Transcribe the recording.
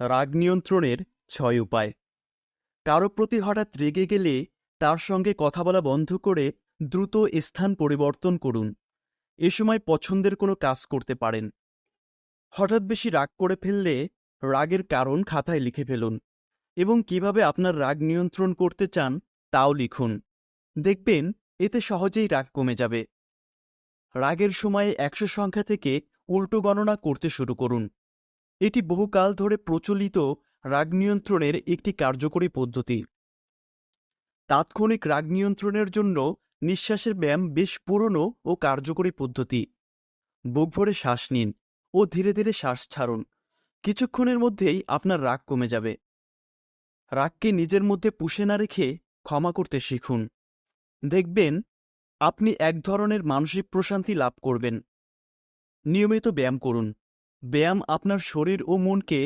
রাগ নিয়ন্ত্রণের ৬ উপায়। কারো প্রতি হঠাৎ রেগে গেলে তার সঙ্গে কথা বলা বন্ধ করে দ্রুত স্থান পরিবর্তন করুন। এ সময় পছন্দের কোনো কাজ করতে পারেন। হঠাৎ বেশি রাগ করে ফেললে রাগের কারণ খাতায় লিখে ফেলুন এবং কিভাবে আপনার রাগ নিয়ন্ত্রণ করতে চান তাও লিখুন। দেখবেন এতে সহজেই রাগ কমে যাবে। রাগের সময়ে ১০০ সংখ্যা থেকে উল্টো গণনা করতে শুরু করুন। এটি বহুকাল ধরে প্রচলিত রাগ নিয়ন্ত্রণের একটি কার্যকরী পদ্ধতি। তাৎক্ষণিক রাগ নিয়ন্ত্রণের জন্য নিঃশ্বাসের ব্যায়াম বেশ পুরনো ও কার্যকরী পদ্ধতি। বুক ভরে শ্বাস নিন ও ধীরে ধীরে শ্বাস ছাড়ুন। কিছুক্ষণের মধ্যেই আপনার রাগ কমে যাবে। রাগকে নিজের মধ্যে পুষে না রেখে ক্ষমা করতে শিখুন। দেখবেন আপনি এক ধরনের মানসিক প্রশান্তি লাভ করবেন। নিয়মিত ব্যায়াম করুন। ব্যায়াম আপনার শরীর ও মনকে